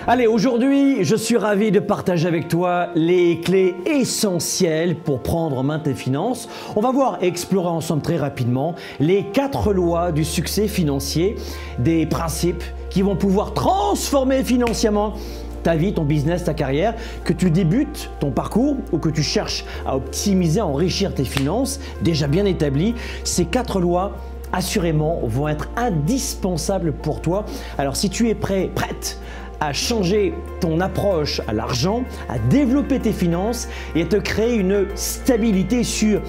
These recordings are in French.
Allez, aujourd'hui, je suis ravi de partager avec toi les clés essentielles pour prendre en main tes finances. On va voir et explorer ensemble très rapidement les 4 lois du succès financier, des principes qui vont pouvoir transformer financièrement ta vie, ton business, ta carrière, que tu débutes ton parcours ou que tu cherches à optimiser, à enrichir tes finances déjà bien établies. Ces 4 lois assurément vont être indispensables pour toi. Alors si tu es prête à changer ton approche à l'argent, à développer tes finances et à te créer une stabilité sur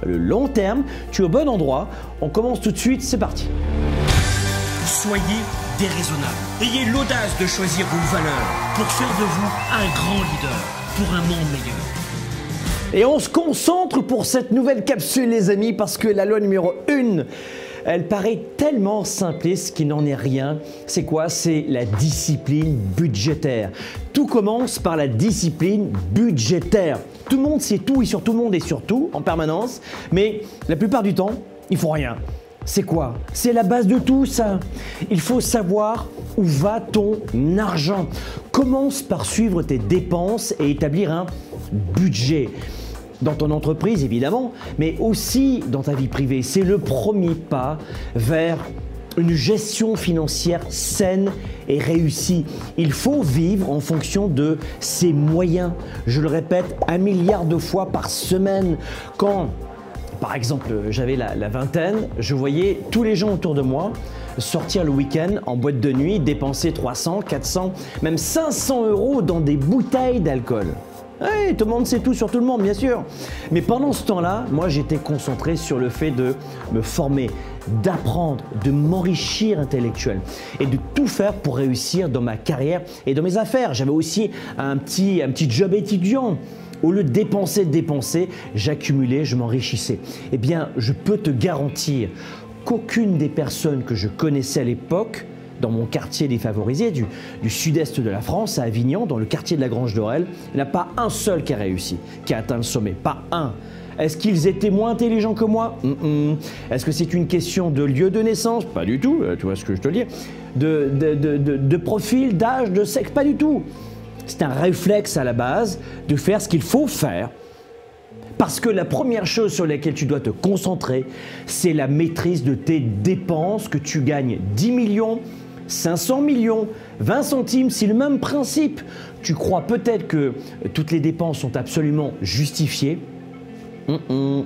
le long terme, tu es au bon endroit. On commence tout de suite, c'est parti. Soyez déraisonnable. Ayez l'audace de choisir vos valeurs pour faire de vous un grand leader pour un monde meilleur. Et on se concentre pour cette nouvelle capsule les amis parce que la loi numéro 1, elle paraît tellement simpliste qu'il n'en est rien. C'est quoi? C'est la discipline budgétaire. Tout commence par la discipline budgétaire. Tout le monde sait tout et sur tout le monde et sur tout en permanence, mais la plupart du temps, ils font rien. C'est quoi? C'est la base de tout ça. Il faut savoir où va ton argent. Commence par suivre tes dépenses et établir un budget. Dans ton entreprise évidemment, mais aussi dans ta vie privée. C'est le premier pas vers une gestion financière saine et réussie. Il faut vivre en fonction de ses moyens. Je le répète 1 milliard de fois par semaine. Quand, par exemple, j'avais la vingtaine, je voyais tous les gens autour de moi sortir le week-end en boîte de nuit, dépenser 300, 400, même 500 € dans des bouteilles d'alcool. Oui, tout le monde sait tout sur tout le monde, bien sûr. Mais pendant ce temps-là, moi, j'étais concentré sur le fait de me former, d'apprendre, de m'enrichir intellectuellement et de tout faire pour réussir dans ma carrière et dans mes affaires. J'avais aussi un petit job étudiant. Au lieu de dépenser, j'accumulais, je m'enrichissais. Eh bien, je peux te garantir qu'aucune des personnes que je connaissais à l'époque, dans mon quartier défavorisé du sud-est de la France, à Avignon, dans le quartier de la Grange d'Orel, il n'y en a pas un seul qui a réussi, qui a atteint le sommet. Pas un. Est-ce qu'ils étaient moins intelligents que moi? Est-ce que c'est une question de lieu de naissance? Pas du tout, tu vois ce que je te dis. De profil, d'âge, de sexe? Pas du tout. C'est un réflexe à la base de faire ce qu'il faut faire. Parce que la première chose sur laquelle tu dois te concentrer, c'est la maîtrise de tes dépenses, que tu gagnes 10 millions, 500 millions, 20 centimes, c'est le même principe. Tu crois peut-être que toutes les dépenses sont absolument justifiées.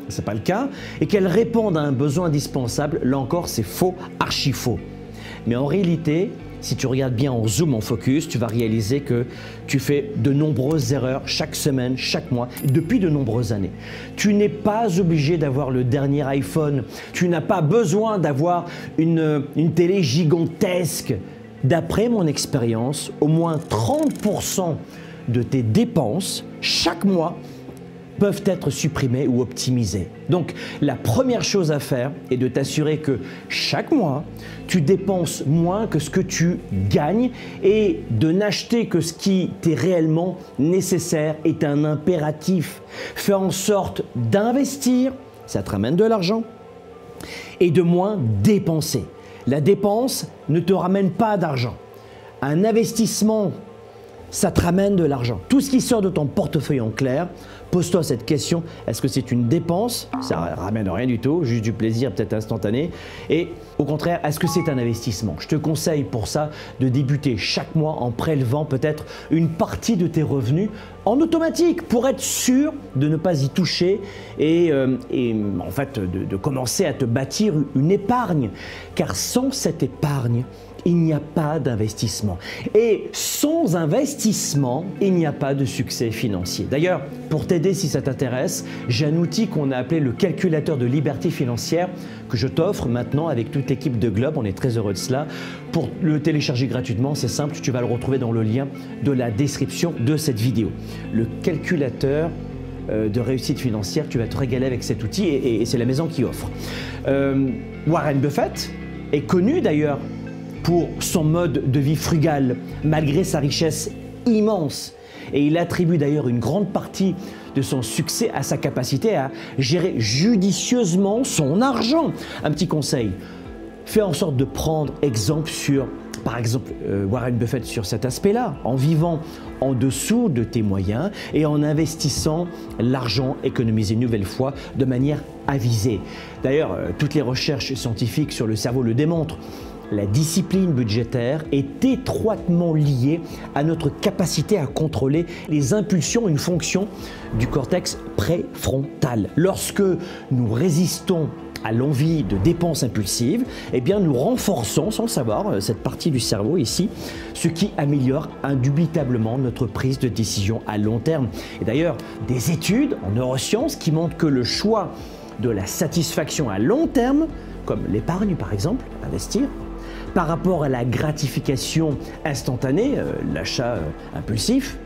C'est pas le cas. Et qu'elles répondent à un besoin indispensable. Là encore, c'est faux, archi faux. Mais en réalité, si tu regardes bien en zoom, en focus, tu vas réaliser que tu fais de nombreuses erreurs chaque semaine, chaque mois, depuis de nombreuses années. Tu n'es pas obligé d'avoir le dernier iPhone. Tu n'as pas besoin d'avoir une télé gigantesque. D'après mon expérience, au moins 30% de tes dépenses chaque mois peuvent être supprimées ou optimisées. Donc, la première chose à faire est de t'assurer que chaque mois, tu dépenses moins que ce que tu gagnes et de n'acheter que ce qui t'est réellement nécessaire est un impératif. Fais en sorte d'investir, ça te ramène de l'argent, et de moins dépenser. La dépense ne te ramène pas d'argent. Un investissement, ça te ramène de l'argent. Tout ce qui sort de ton portefeuille en clair, pose-toi cette question, est-ce que c'est une dépense? Ça ne ramène rien du tout, juste du plaisir peut-être instantané. Et au contraire, est-ce que c'est un investissement? Je te conseille pour ça de débuter chaque mois en prélevant peut-être une partie de tes revenus en automatique pour être sûr de ne pas y toucher et en fait de commencer à te bâtir une épargne. Car sans cette épargne, il n'y a pas d'investissement. Et sans investissement, il n'y a pas de succès financier. D'ailleurs, pour t'aider si ça t'intéresse, j'ai un outil qu'on a appelé le calculateur de liberté financière que je t'offre maintenant avec toute l'équipe de Globe. On est très heureux de cela. Pour le télécharger gratuitement, c'est simple, tu vas le retrouver dans le lien de la description de cette vidéo. Le calculateur de réussite financière, tu vas te régaler avec cet outil et c'est la maison qui offre. Warren Buffett est connu d'ailleurs pour son mode de vie frugal, malgré sa richesse immense. Et il attribue d'ailleurs une grande partie de son succès à sa capacité à gérer judicieusement son argent. Un petit conseil, fais en sorte de prendre exemple sur par exemple Warren Buffett sur cet aspect-là, en vivant en dessous de tes moyens et en investissant l'argent économisé une nouvelle fois de manière avisée. D'ailleurs, toutes les recherches scientifiques sur le cerveau le démontrent. La discipline budgétaire est étroitement liée à notre capacité à contrôler les impulsions, une fonction du cortex préfrontal. Lorsque nous résistons à l'envie de dépenses impulsives, eh bien nous renforçons, sans le savoir, cette partie du cerveau ici, ce qui améliore indubitablement notre prise de décision à long terme. Et d'ailleurs, des études en neurosciences qui montrent que le choix de la satisfaction à long terme, comme l'épargne par exemple, investir, par rapport à la gratification instantanée, l'achat impulsif,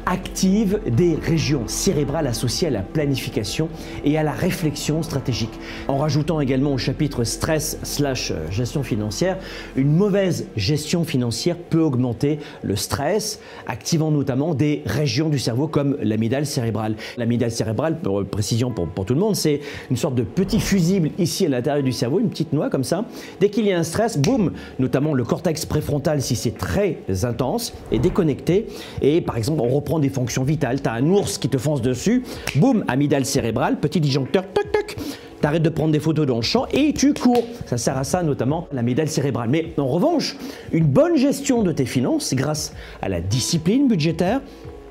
active des régions cérébrales associées à la planification et à la réflexion stratégique. En rajoutant également au chapitre stress/gestion financière, une mauvaise gestion financière peut augmenter le stress, activant notamment des régions du cerveau comme l'amygdale cérébrale. L'amygdale cérébrale, pour précision pour tout le monde, c'est une sorte de petit fusible ici à l'intérieur du cerveau, une petite noix comme ça. Dès qu'il y a un stress, boum, notamment le cortex préfrontal, si c'est très intense, est déconnecté et par exemple on reprend des fonctions vitales. Tu as un ours qui te fonce dessus, boum, amygdale cérébrale, petit disjoncteur, toc toc, tu arrêtes de prendre des photos dans le champ et tu cours. Ça sert à ça notamment l'amygdale cérébrale. Mais en revanche, une bonne gestion de tes finances grâce à la discipline budgétaire,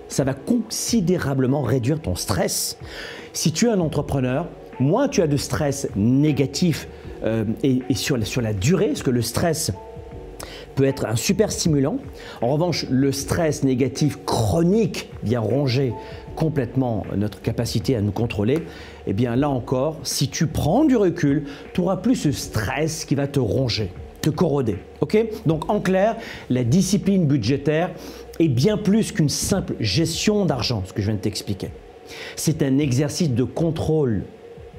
ça va considérablement réduire ton stress. Si tu es un entrepreneur, moins tu as de stress négatif et sur la durée, parce que le stress peut être un super stimulant. En revanche, le stress négatif chronique vient ronger complètement notre capacité à nous contrôler. Et bien là encore, si tu prends du recul, tu n'auras plus ce stress qui va te ronger, te corroder. Okay ? Donc en clair, la discipline budgétaire est bien plus qu'une simple gestion d'argent, ce que je viens de t'expliquer. C'est un exercice de contrôle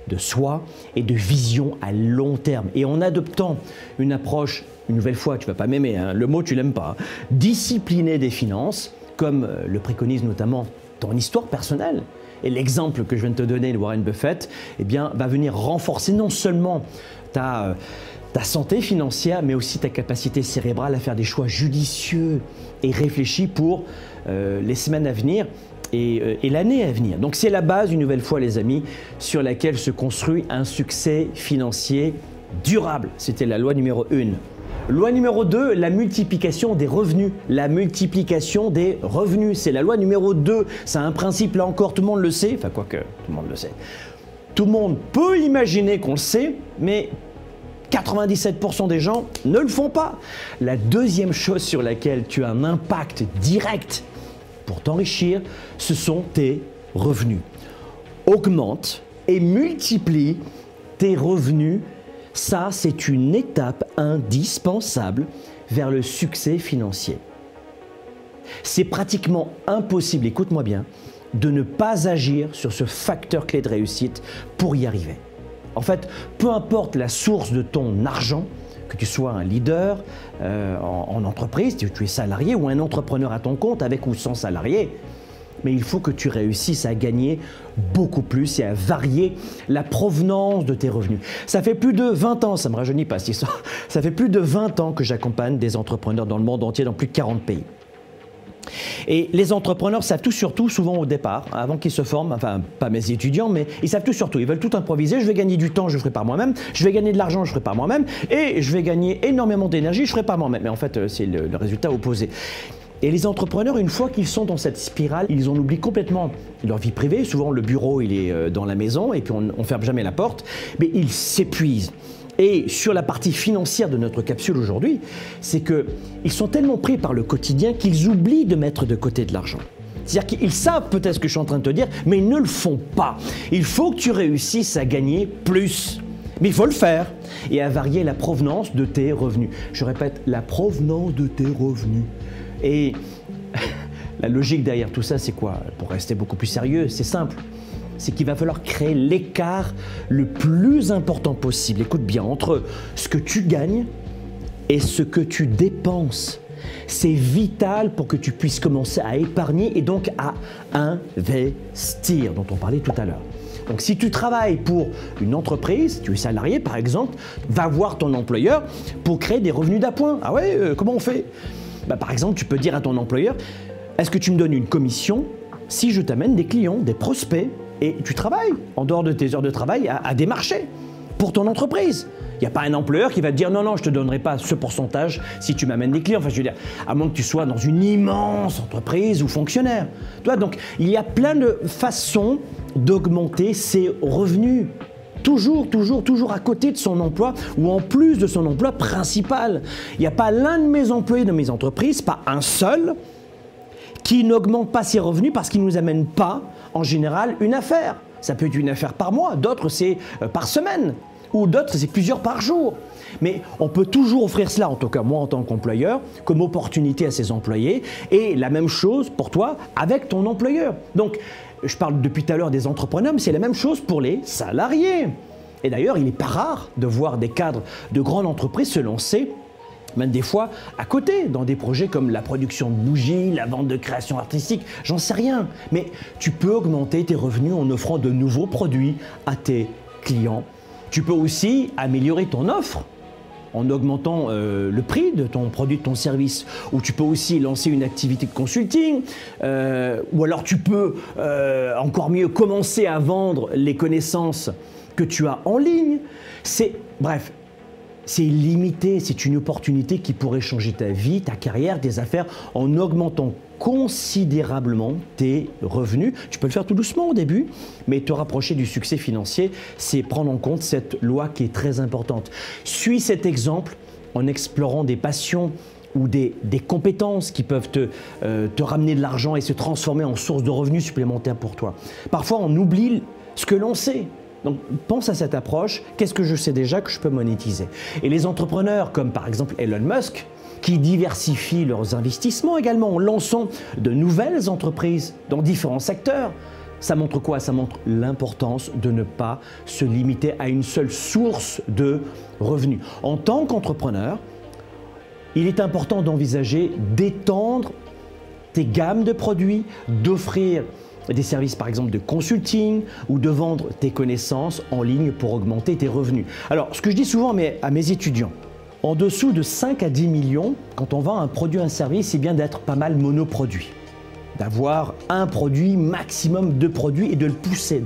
de soi et de vision à long terme. Et en adoptant une approche, une nouvelle fois, tu ne vas pas m'aimer, hein, le mot tu l'aimes pas, hein, disciplinée des finances, comme le préconise notamment ton histoire personnelle, et l'exemple que je viens de te donner de Warren Buffett, eh bien, va venir renforcer non seulement ta santé financière, mais aussi ta capacité cérébrale à faire des choix judicieux et réfléchis pour les semaines à venir et l'année à venir. Donc c'est la base, une nouvelle fois les amis, sur laquelle se construit un succès financier durable. C'était la loi numéro 1. Loi numéro 2, la multiplication des revenus. La multiplication des revenus, c'est la loi numéro 2. C'est un principe, là encore, tout le monde le sait. Enfin, quoique, tout le monde le sait. Tout le monde peut imaginer qu'on le sait, mais 97% des gens ne le font pas. La deuxième chose sur laquelle tu as un impact direct pour t'enrichir, ce sont tes revenus. Augmente et multiplie tes revenus. Ça, c'est une étape indispensable vers le succès financier. C'est pratiquement impossible, écoute-moi bien, de ne pas agir sur ce facteur clé de réussite pour y arriver. En fait, peu importe la source de ton argent, que tu sois un leader en entreprise, tu es salarié ou un entrepreneur à ton compte avec ou sans salarié, mais il faut que tu réussisses à gagner beaucoup plus et à varier la provenance de tes revenus. Ça fait plus de 20 ans, ça ne me rajeunit pas cette histoire, ça fait plus de 20 ans que j'accompagne des entrepreneurs dans le monde entier, dans plus de 40 pays. Et les entrepreneurs savent tout sur tout, souvent au départ, avant qu'ils se forment, enfin pas mes étudiants, mais ils savent tout sur tout, ils veulent tout improviser, je vais gagner du temps, je le ferai par moi-même, je vais gagner de l'argent, je le ferai par moi-même, et je vais gagner énormément d'énergie, je le ferai par moi-même. Mais en fait, c'est le résultat opposé. Et les entrepreneurs, une fois qu'ils sont dans cette spirale, ils en oublient complètement leur vie privée. Souvent, le bureau, il est dans la maison et puis on ne ferme jamais la porte. Mais ils s'épuisent. Et sur la partie financière de notre capsule aujourd'hui, c'est qu'ils sont tellement pris par le quotidien qu'ils oublient de mettre de côté de l'argent. C'est-à-dire qu'ils savent peut-être ce que je suis en train de te dire, mais ils ne le font pas. Il faut que tu réussisses à gagner plus. Mais il faut le faire et à varier la provenance de tes revenus. Je répète, la provenance de tes revenus. Et la logique derrière tout ça, c'est quoi? Pour rester beaucoup plus sérieux, c'est simple. C'est qu'il va falloir créer l'écart le plus important possible. Écoute bien, entre ce que tu gagnes et ce que tu dépenses. C'est vital pour que tu puisses commencer à épargner et donc à investir, dont on parlait tout à l'heure. Donc si tu travailles pour une entreprise, tu es salarié par exemple, va voir ton employeur pour créer des revenus d'appoint. Ah ouais, comment on fait? Par exemple, tu peux dire à ton employeur, est-ce que tu me donnes une commission si je t'amène des clients, des prospects, et tu travailles en dehors de tes heures de travail à démarcher pour ton entreprise? Il n'y a pas un employeur qui va te dire non, je ne te donnerai pas ce pourcentage si tu m'amènes des clients. Enfin, je veux dire, à moins que tu sois dans une immense entreprise ou fonctionnaire. Tu vois, donc, il y a plein de façons d'augmenter ses revenus. Toujours à côté de son emploi ou en plus de son emploi principal. Il n'y a pas l'un de mes employés de mes entreprises, pas un seul, qui n'augmente pas ses revenus parce qu'il ne nous amène pas, en général, une affaire. Ça peut être une affaire par mois, d'autres c'est par semaine. Ou d'autres, c'est plusieurs par jour. Mais on peut toujours offrir cela, en tout cas moi en tant qu'employeur, comme opportunité à ses employés. Et la même chose pour toi avec ton employeur. Donc, je parle depuis tout à l'heure des entrepreneurs, mais c'est la même chose pour les salariés. Et d'ailleurs, il n'est pas rare de voir des cadres de grandes entreprises se lancer, même des fois à côté, dans des projets comme la production de bougies, la vente de créations artistiques, j'en sais rien. Mais tu peux augmenter tes revenus en offrant de nouveaux produits à tes clients. Tu peux aussi améliorer ton offre en augmentant le prix de ton produit, de ton service. Ou tu peux aussi lancer une activité de consulting. Ou alors tu peux encore mieux commencer à vendre les connaissances que tu as en ligne. Bref, c'est illimité. C'est une opportunité qui pourrait changer ta vie, ta carrière, tes affaires en augmentant considérablement tes revenus. Tu peux le faire tout doucement au début, mais te rapprocher du succès financier, c'est prendre en compte cette loi qui est très importante. Suis cet exemple en explorant des passions ou des compétences qui peuvent te ramener de l'argent et se transformer en source de revenus supplémentaires pour toi. Parfois, on oublie ce que l'on sait. Donc, pense à cette approche. Qu'est-ce que je sais déjà que je peux monétiser? Et les entrepreneurs, comme par exemple Elon Musk, qui diversifient leurs investissements également en lançant de nouvelles entreprises dans différents secteurs. Ça montre quoi? Ça montre l'importance de ne pas se limiter à une seule source de revenus. En tant qu'entrepreneur, il est important d'envisager d'étendre tes gammes de produits, d'offrir des services par exemple de consulting ou de vendre tes connaissances en ligne pour augmenter tes revenus. Alors, ce que je dis souvent à mes étudiants, en dessous de 5 à 10 millions, quand on vend un produit, un service, c'est bien d'être pas mal monoproduit. D'avoir un produit, maximum deux produits et de le pousser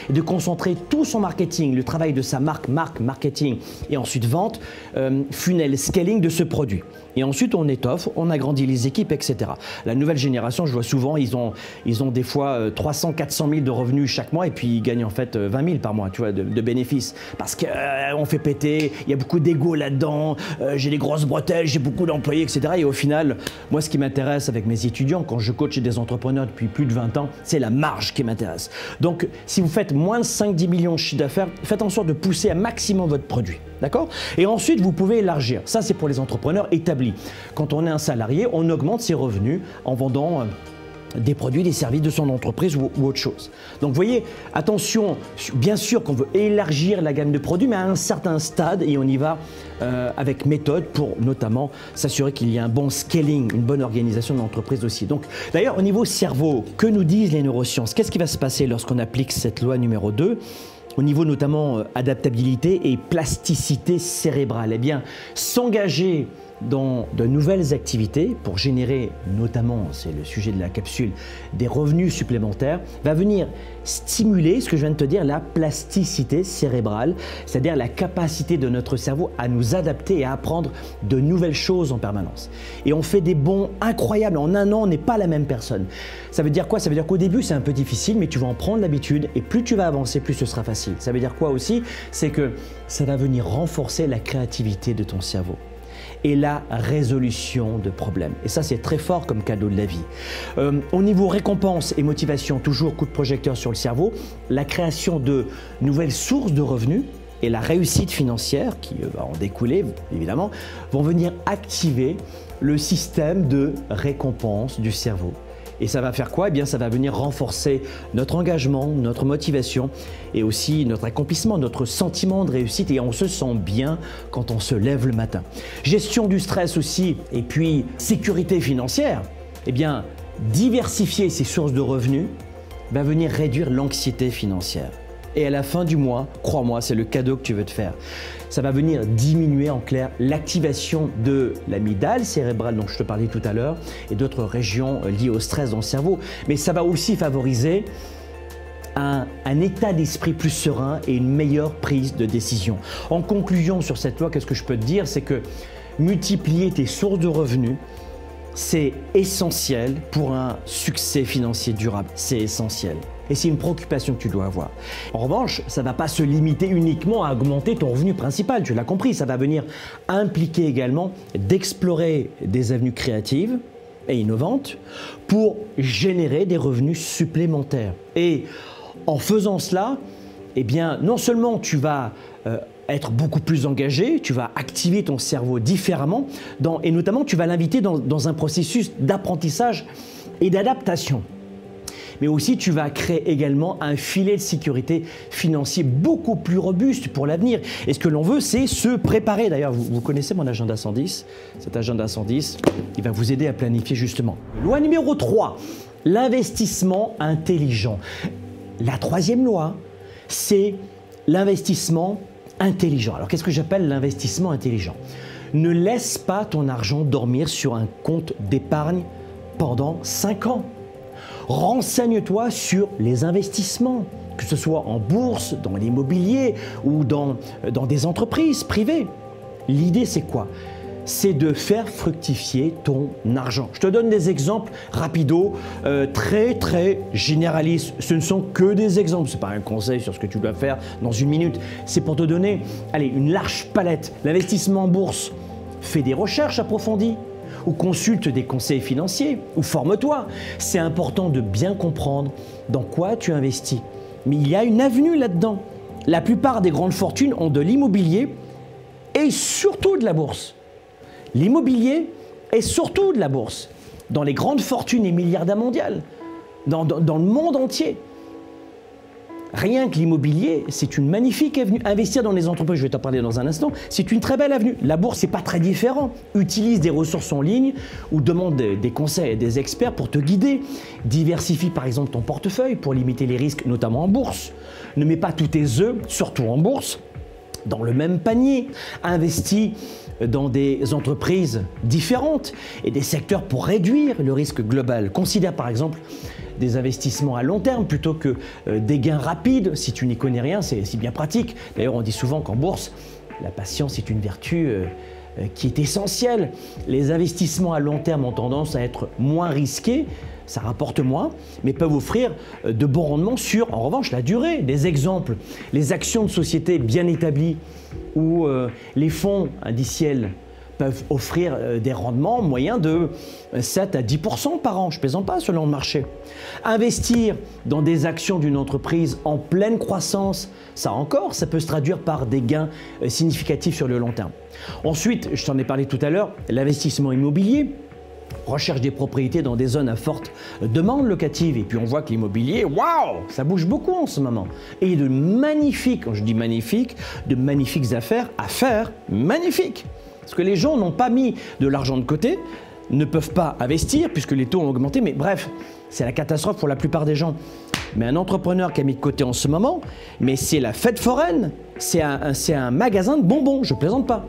et de concentrer tout son marketing, le travail de sa marque marketing et ensuite vente, funnel, scaling de ce produit. Et ensuite on étoffe, on agrandit les équipes, etc. La nouvelle génération, je vois souvent, ils ont des fois 300, 400 000 de revenus chaque mois et puis ils gagnent en fait 20 000 par mois, tu vois, de bénéfices. Parce qu'on fait péter, il y a beaucoup d'ego là-dedans, j'ai des grosses bretelles, j'ai beaucoup d'employés, etc. Et au final, moi ce qui m'intéresse avec mes étudiants, quand je coach des entrepreneurs depuis plus de 20 ans, c'est la marge qui m'intéresse. Donc si vous faites moins de 5-10 millions de chiffre d'affaires, faites en sorte de pousser à maximum votre produit. D'accord? Et ensuite, vous pouvez élargir. Ça, c'est pour les entrepreneurs établis. Quand on est un salarié, on augmente ses revenus en vendant des produits, des services de son entreprise ou autre chose. Donc, vous voyez, attention, bien sûr qu'on veut élargir la gamme de produits, mais à un certain stade, et on y va avec méthode pour notamment s'assurer qu'il y a un bon scaling, une bonne organisation de l'entreprise aussi. Donc, d'ailleurs, au niveau cerveau, que nous disent les neurosciences? Qu'est-ce qui va se passer lorsqu'on applique cette loi numéro 2? Au niveau notamment adaptabilité et plasticité cérébrale, eh bien, s'engager dans de nouvelles activités pour générer notamment, c'est le sujet de la capsule, des revenus supplémentaires, va venir stimuler, ce que je viens de te dire, la plasticité cérébrale, c'est-à-dire la capacité de notre cerveau à nous adapter et à apprendre de nouvelles choses en permanence. Et on fait des bonds incroyables. En un an, on n'est pas la même personne. Ça veut dire quoi? Ça veut dire qu'au début, c'est un peu difficile, mais tu vas en prendre l'habitude et plus tu vas avancer, plus ce sera facile. Ça veut dire quoi aussi? C'est que ça va venir renforcer la créativité de ton cerveau et la résolution de problèmes. Et ça, c'est très fort comme cadeau de la vie. Au niveau récompense et motivation, toujours coup de projecteur sur le cerveau, la création de nouvelles sources de revenus et la réussite financière, qui va en découler évidemment, vont venir activer le système de récompense du cerveau. Et ça va faire quoi? Eh bien, ça va venir renforcer notre engagement, notre motivation et aussi notre accomplissement, notre sentiment de réussite. Et on se sent bien quand on se lève le matin. Gestion du stress aussi et puis sécurité financière. Eh bien, diversifier ses sources de revenus va venir réduire l'anxiété financière. Et à la fin du mois, crois-moi, c'est le cadeau que tu veux te faire. Ça va venir diminuer en clair l'activation de l'amygdale cérébrale dont je te parlais tout à l'heure et d'autres régions liées au stress dans le cerveau. Mais ça va aussi favoriser un état d'esprit plus serein et une meilleure prise de décision. En conclusion sur cette loi, qu'est-ce que je peux te dire? C'est que multiplier tes sources de revenus, c'est essentiel pour un succès financier durable. C'est essentiel. Et c'est une préoccupation que tu dois avoir. En revanche, ça ne va pas se limiter uniquement à augmenter ton revenu principal, tu l'as compris, ça va venir impliquer également d'explorer des avenues créatives et innovantes pour générer des revenus supplémentaires. Et en faisant cela, eh bien, non seulement tu vas être beaucoup plus engagé, tu vas activer ton cerveau différemment et notamment tu vas l'inviter dans un processus d'apprentissage et d'adaptation. Mais aussi tu vas créer également un filet de sécurité financier beaucoup plus robuste pour l'avenir. Et ce que l'on veut, c'est se préparer. D'ailleurs, vous connaissez mon agenda 110. Cet agenda 110, il va vous aider à planifier justement. Loi numéro 3, l'investissement intelligent. La troisième loi, c'est l'investissement intelligent. Alors qu'est-ce que j'appelle l'investissement intelligent? Ne laisse pas ton argent dormir sur un compte d'épargne pendant 5 ans. Renseigne-toi sur les investissements, que ce soit en bourse, dans l'immobilier ou dans des entreprises privées. L'idée, c'est quoi? C'est de faire fructifier ton argent. Je te donne des exemples rapidos, très généralistes. Ce ne sont que des exemples. Ce n'est pas un conseil sur ce que tu dois faire dans une minute. C'est pour te donner une large palette. L'investissement en bourse, fais des recherches approfondies ou consulte des conseils financiers ou forme-toi. C'est important de bien comprendre dans quoi tu investis. Mais il y a une avenue là-dedans. La plupart des grandes fortunes ont de l'immobilier et surtout de la bourse. L'immobilier est surtout de la bourse, dans les grandes fortunes et milliardaires mondiales, dans le monde entier. Rien que l'immobilier, c'est une magnifique avenue. Investir dans les entreprises, je vais t'en parler dans un instant, c'est une très belle avenue. La bourse, c'est pas très différent. Utilise des ressources en ligne ou demande des conseils à des experts pour te guider. Diversifie par exemple ton portefeuille pour limiter les risques, notamment en bourse. Ne mets pas tous tes œufs, surtout en bourse, dans le même panier. Investis dans des entreprises différentes et des secteurs pour réduire le risque global. Considère par exemple des investissements à long terme plutôt que des gains rapides. Si tu n'y connais rien, c'est bien pratique. D'ailleurs, on dit souvent qu'en bourse, la patience est une vertu qui est essentielle. Les investissements à long terme ont tendance à être moins risqués, ça rapporte moins, mais peuvent offrir de bons rendements sur, en revanche, la durée. Des exemples, les actions de sociétés bien établies ou les fonds indiciels peuvent offrir des rendements moyens de 7 à 10% par an. Je ne plaisante pas selon le marché. Investir dans des actions d'une entreprise en pleine croissance, ça encore, ça peut se traduire par des gains significatifs sur le long terme. Ensuite, je t'en ai parlé tout à l'heure, l'investissement immobilier. Recherche des propriétés dans des zones à forte demande locative. Et puis on voit que l'immobilier, waouh, ça bouge beaucoup en ce moment. Et de magnifiques, quand je dis magnifiques, de magnifiques affaires à faire, magnifiques. Parce que les gens n'ont pas mis de l'argent de côté, ne peuvent pas investir puisque les taux ont augmenté. Mais bref, c'est la catastrophe pour la plupart des gens. Mais un entrepreneur qui a mis de côté en ce moment, mais c'est la fête foraine, c'est un magasin de bonbons, je ne plaisante pas.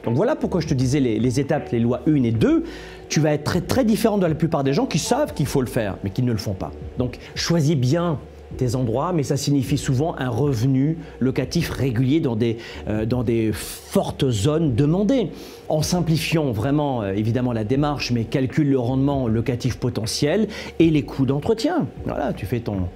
Donc voilà pourquoi je te disais les étapes, les lois 1 et 2, tu vas être très différent de la plupart des gens qui savent qu'il faut le faire, mais qui ne le font pas. Donc choisis bien tes endroits, mais ça signifie souvent un revenu locatif régulier dans des fortes zones demandées. En simplifiant vraiment évidemment la démarche, mais calcule le rendement locatif potentiel et les coûts d'entretien. Voilà, tu fais ton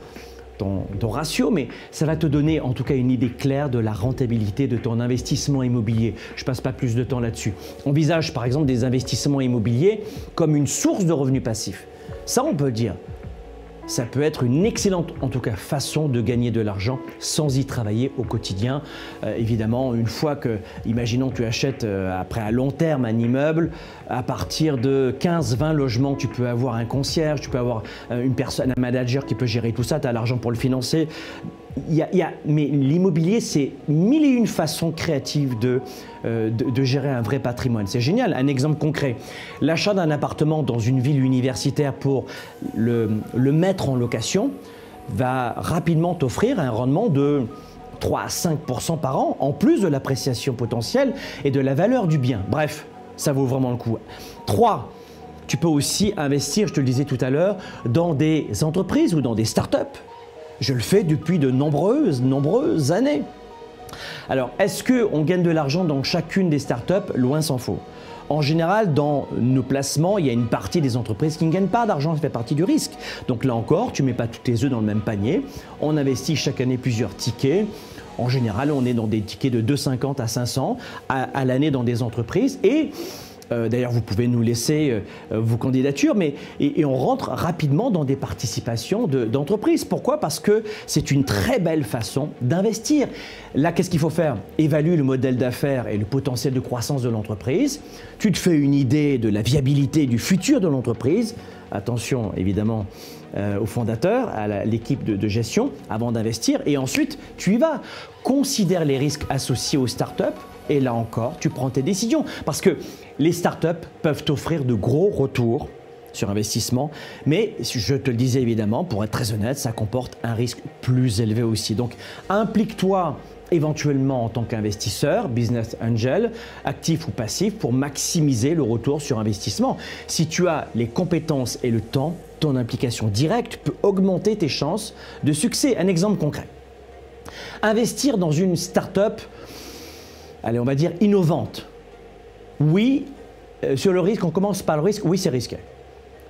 ratio, mais ça va te donner en tout cas une idée claire de la rentabilité de ton investissement immobilier. Je ne passe pas plus de temps là-dessus. Envisage par exemple des investissements immobiliers comme une source de revenus passifs. Ça, on peut le dire. Ça peut être une excellente, en tout cas, façon de gagner de l'argent sans y travailler au quotidien. Évidemment, une fois que, imaginons que tu achètes après à long terme un immeuble, à partir de 15-20 logements, tu peux avoir un concierge, tu peux avoir une personne, un manager qui peut gérer tout ça, tu as l'argent pour le financer. Mais l'immobilier, c'est 1001 façons créatives de gérer un vrai patrimoine. C'est génial. Un exemple concret, l'achat d'un appartement dans une ville universitaire pour le mettre en location va rapidement t'offrir un rendement de 3 à 5% par an, en plus de l'appréciation potentielle et de la valeur du bien. Bref, ça vaut vraiment le coup. 3. Tu peux aussi investir, je te le disais tout à l'heure, dans des entreprises ou dans des startups. Je le fais depuis de nombreuses années. Alors, est-ce qu'on gagne de l'argent dans chacune des startups? Loin s'en faut. En général, dans nos placements, il y a une partie des entreprises qui ne gagnent pas d'argent, ça fait partie du risque. Donc là encore, tu ne mets pas tous tes œufs dans le même panier. On investit chaque année plusieurs tickets. En général, on est dans des tickets de 250 à 500 à l'année dans des entreprises. Et d'ailleurs, vous pouvez nous laisser vos candidatures, et on rentre rapidement dans des participations d'entreprises. Pourquoi? Parce que c'est une très belle façon d'investir. Là, qu'est-ce qu'il faut faire? Évalue le modèle d'affaires et le potentiel de croissance de l'entreprise. Tu te fais une idée de la viabilité du futur de l'entreprise. Attention, évidemment, au fondateur, à l'équipe de gestion, avant d'investir. Et ensuite, tu y vas. Considère les risques associés aux startups. Et là encore, tu prends tes décisions. Parce que les startups peuvent t'offrir de gros retours sur investissement. Mais je te le disais évidemment, pour être très honnête, ça comporte un risque plus élevé aussi. Donc, implique-toi éventuellement en tant qu'investisseur, business angel, actif ou passif, pour maximiser le retour sur investissement. Si tu as les compétences et le temps, ton implication directe peut augmenter tes chances de succès. Un exemple concret. Investir dans une start-up, allez, on va dire innovante. Oui, sur le risque, on commence par le risque, oui, c'est risqué.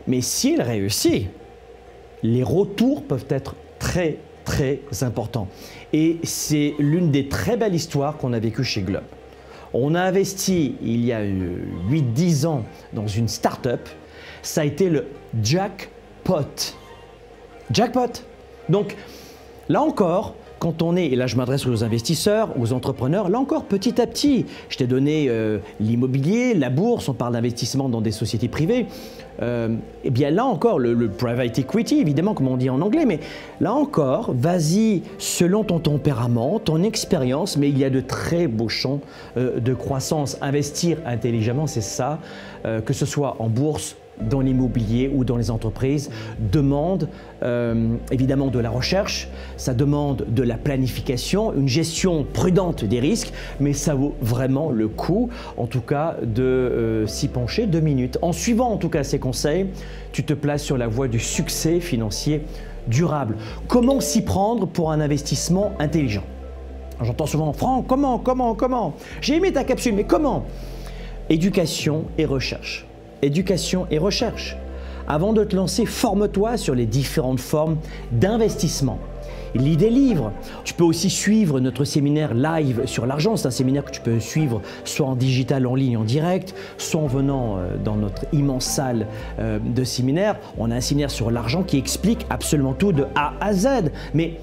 Mais si elle réussit, les retours peuvent être très importants. Et c'est l'une des très belles histoires qu'on a vécues chez Globe. On a investi il y a 8-10 ans dans une start-up. Ça a été le jackpot. Jackpot. Donc, là encore, quand on est, et là je m'adresse aux investisseurs, aux entrepreneurs, là encore petit à petit, je t'ai donné l'immobilier, la bourse, on parle d'investissement dans des sociétés privées, et bien là encore, le private equity évidemment comme on dit en anglais, mais là encore, vas-y selon ton tempérament, ton expérience, mais il y a de très beaux champs de croissance. Investir intelligemment, c'est ça, que ce soit en bourse, dans l'immobilier ou dans les entreprises, demande évidemment de la recherche, ça demande de la planification, une gestion prudente des risques, mais ça vaut vraiment le coup, en tout cas, de s'y pencher 2 minutes. En suivant en tout cas ces conseils, tu te places sur la voie du succès financier durable. Comment s'y prendre pour un investissement intelligent? J'entends souvent, Franck, comment? J'ai aimé ta capsule, mais comment? Éducation et recherche. Éducation et recherche. Avant de te lancer, forme-toi sur les différentes formes d'investissement. Lis des livres. Tu peux aussi suivre notre séminaire live sur l'argent. C'est un séminaire que tu peux suivre soit en digital, en ligne, en direct, soit en venant dans notre immense salle de séminaire. On a un séminaire sur l'argent qui explique absolument tout de A à Z. Mais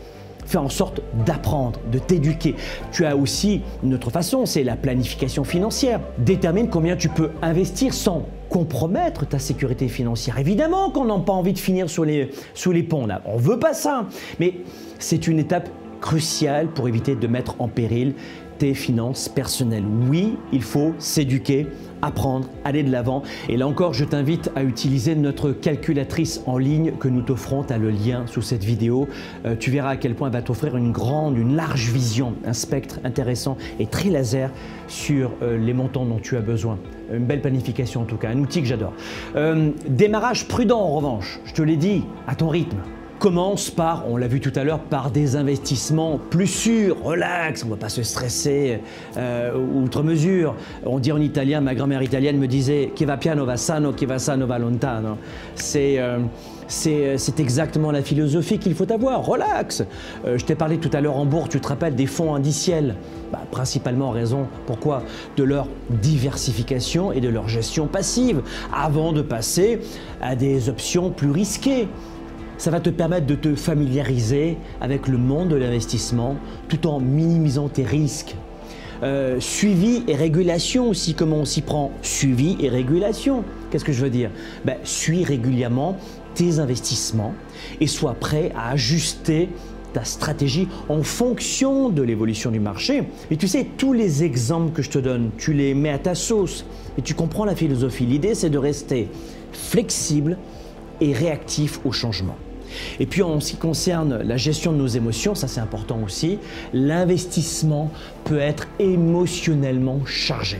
fais en sorte d'apprendre, de t'éduquer. Tu as aussi une autre façon, c'est la planification financière. Détermine combien tu peux investir sans compromettre ta sécurité financière. Évidemment qu'on n'a pas envie de finir sous les ponts, là. On ne veut pas ça. Mais c'est une étape cruciale pour éviter de mettre en péril tes finances personnelles. Oui, il faut s'éduquer, apprendre, aller de l'avant. Et là encore, je t'invite à utiliser notre calculatrice en ligne que nous t'offrons. Tu as le lien sous cette vidéo. Tu verras à quel point elle va t'offrir une large vision, un spectre intéressant et très laser sur les montants dont tu as besoin. Une belle planification en tout cas, un outil que j'adore. Démarrage prudent en revanche, je te l'ai dit, à ton rythme. Commence par, on l'a vu tout à l'heure, par des investissements plus sûrs, relax, on ne va pas se stresser outre mesure. On dit en italien, ma grand-mère italienne me disait « Chi va piano va sano, chi va sano va lontano ». C'est exactement la philosophie qu'il faut avoir, relax. Je t'ai parlé tout à l'heure en bourse, tu te rappelles des fonds indiciels, principalement en raison, pourquoi? De leur diversification et de leur gestion passive, avant de passer à des options plus risquées. Ça va te permettre de te familiariser avec le monde de l'investissement tout en minimisant tes risques. Suivi et régulation aussi, comment on s'y prend? Suivi et régulation, qu'est-ce que je veux dire? Suis régulièrement tes investissements et sois prêt à ajuster ta stratégie en fonction de l'évolution du marché. Et tu sais, tous les exemples que je te donne, tu les mets à ta sauce et tu comprends la philosophie. L'idée, c'est de rester flexible et réactif au changement. Et puis en ce qui concerne la gestion de nos émotions, ça c'est important aussi, l'investissement peut être émotionnellement chargé.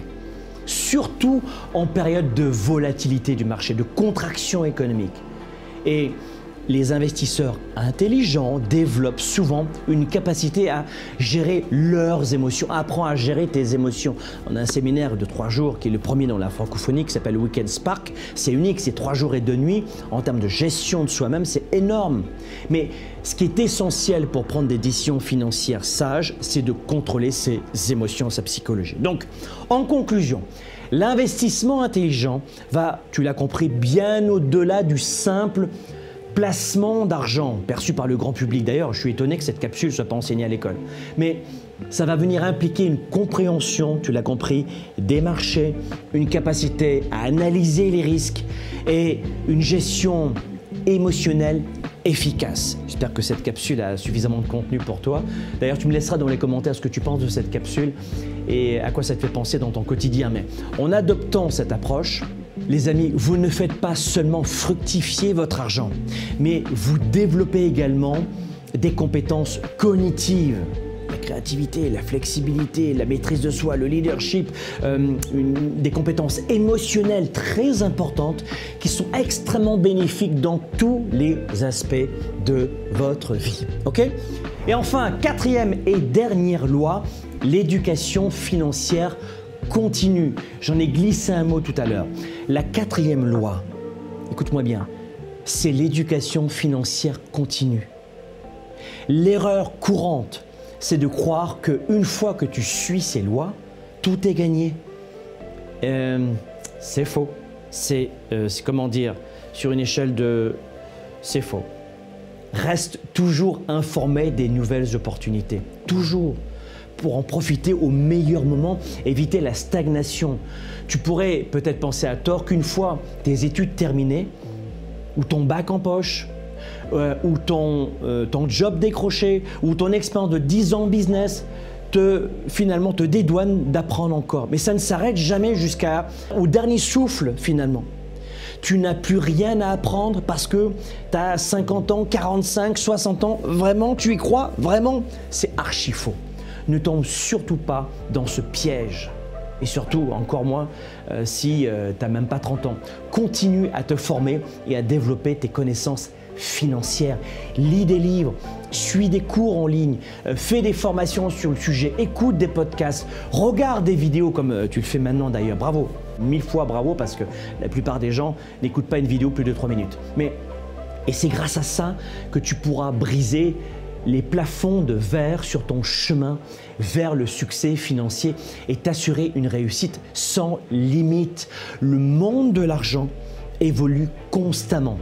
Surtout en période de volatilité du marché, de contraction économique. Et les investisseurs intelligents développent souvent une capacité à gérer leurs émotions. Apprends à gérer tes émotions. On a un séminaire de 3 jours qui est le premier dans la francophonie qui s'appelle Weekend Spark. C'est unique, c'est 3 jours et 2 nuits. En termes de gestion de soi-même, c'est énorme. Mais ce qui est essentiel pour prendre des décisions financières sages, c'est de contrôler ses émotions, sa psychologie. Donc, en conclusion, l'investissement intelligent va, tu l'as compris, bien au-delà du simple placement d'argent perçu par le grand public. D'ailleurs, je suis étonné que cette capsule ne soit pas enseignée à l'école. Mais ça va venir impliquer une compréhension, tu l'as compris, des marchés, une capacité à analyser les risques et une gestion émotionnelle efficace. J'espère que cette capsule a suffisamment de contenu pour toi. D'ailleurs, tu me laisseras dans les commentaires ce que tu penses de cette capsule et à quoi ça te fait penser dans ton quotidien. Mais en adoptant cette approche, les amis, vous ne faites pas seulement fructifier votre argent, mais vous développez également des compétences cognitives. La créativité, la flexibilité, la maîtrise de soi, le leadership, des compétences émotionnelles très importantes qui sont extrêmement bénéfiques dans tous les aspects de votre vie. Ok ? Et enfin, quatrième et dernière loi, l'éducation financière continue. J'en ai glissé un mot tout à l'heure. La quatrième loi, écoute-moi bien, c'est l'éducation financière continue. L'erreur courante, c'est de croire qu'une fois que tu suis ces lois, tout est gagné. C'est faux. C'est comment dire, sur une échelle de... C'est faux. Reste toujours informé des nouvelles opportunités. Toujours. Pour en profiter au meilleur moment, éviter la stagnation. Tu pourrais peut-être penser à tort qu'une fois tes études terminées, ou ton bac en poche, ou ton job décroché, ou ton expérience de 10 ans en business, finalement te dédouane d'apprendre encore. Mais ça ne s'arrête jamais jusqu'au dernier souffle finalement. Tu n'as plus rien à apprendre parce que tu as 50 ans, 45, 60 ans. Vraiment, tu y crois? Vraiment? C'est archi faux. Ne tombe surtout pas dans ce piège. Et surtout, encore moins, si tu n'as même pas 30 ans. Continue à te former et à développer tes connaissances financières. Lis des livres, suis des cours en ligne, fais des formations sur le sujet, écoute des podcasts, regarde des vidéos comme tu le fais maintenant d'ailleurs. Bravo, 1000 fois bravo parce que la plupart des gens n'écoutent pas une vidéo plus de 3 minutes. Et c'est grâce à ça que tu pourras briser les plafonds de verre sur ton chemin vers le succès financier et t'assurer une réussite sans limite. Le monde de l'argent évolue constamment,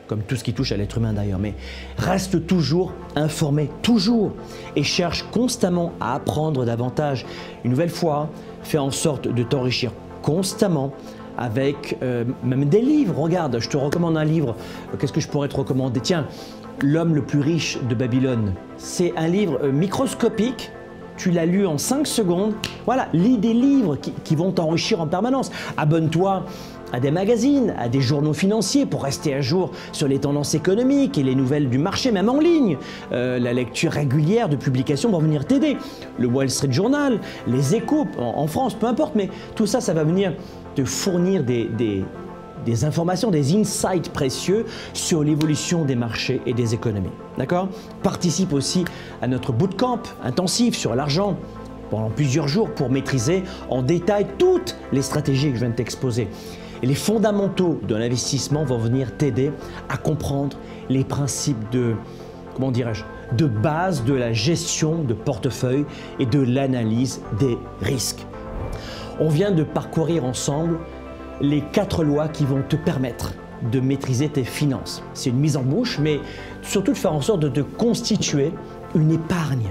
comme tout ce qui touche à l'être humain d'ailleurs, mais reste toujours informé, toujours, et cherche constamment à apprendre davantage. Une nouvelle fois, fais en sorte de t'enrichir constamment avec même des livres. Regarde, je te recommande un livre. Qu'est-ce que je pourrais te recommander? Tiens, L'homme le plus riche de Babylone. C'est un livre microscopique. Tu l'as lu en 5 secondes. Voilà, lis des livres qui vont t'enrichir en permanence. Abonne-toi à des magazines, à des journaux financiers pour rester à jour sur les tendances économiques et les nouvelles du marché, même en ligne. La lecture régulière de publications va venir t'aider. Le Wall Street Journal, les Échos en France, peu importe, mais tout ça, ça va venir te fournir des informations, des insights précieux sur l'évolution des marchés et des économies. D'accord? Participe aussi à notre bootcamp intensif sur l'argent pendant plusieurs jours pour maîtriser en détail toutes les stratégies que je viens de t'exposer. Et les fondamentaux de l'investissement vont venir t'aider à comprendre les principes de, comment dirais-je, de base de la gestion de portefeuille et de l'analyse des risques. On vient de parcourir ensemble les 4 lois qui vont te permettre de maîtriser tes finances. C'est une mise en bouche, mais surtout de faire en sorte de te constituer une épargne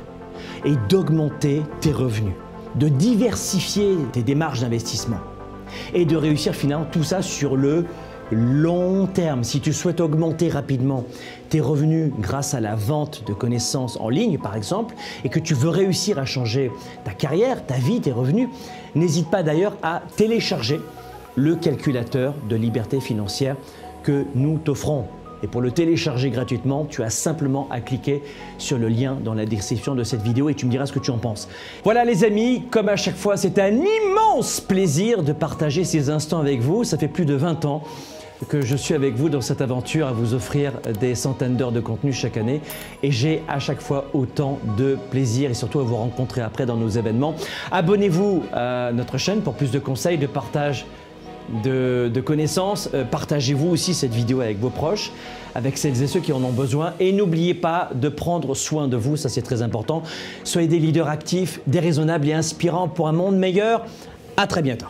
et d'augmenter tes revenus, de diversifier tes démarches d'investissement et de réussir finalement tout ça sur le long terme. Si tu souhaites augmenter rapidement tes revenus grâce à la vente de connaissances en ligne par exemple et que tu veux réussir à changer ta carrière, ta vie, tes revenus, n'hésite pas d'ailleurs à télécharger le calculateur de liberté financière que nous t'offrons. Et pour le télécharger gratuitement, tu as simplement à cliquer sur le lien dans la description de cette vidéo et tu me diras ce que tu en penses. Voilà les amis, comme à chaque fois, c'est un immense plaisir de partager ces instants avec vous. Ça fait plus de 20 ans que je suis avec vous dans cette aventure à vous offrir des centaines d'heures de contenu chaque année et j'ai à chaque fois autant de plaisir et surtout à vous rencontrer après dans nos événements. Abonnez-vous à notre chaîne pour plus de conseils, de partage de connaissances. Partagez-vous aussi cette vidéo avec vos proches, avec celles et ceux qui en ont besoin et n'oubliez pas de prendre soin de vous, ça c'est très important. Soyez des leaders actifs, déraisonnables et inspirants pour un monde meilleur. À très bientôt.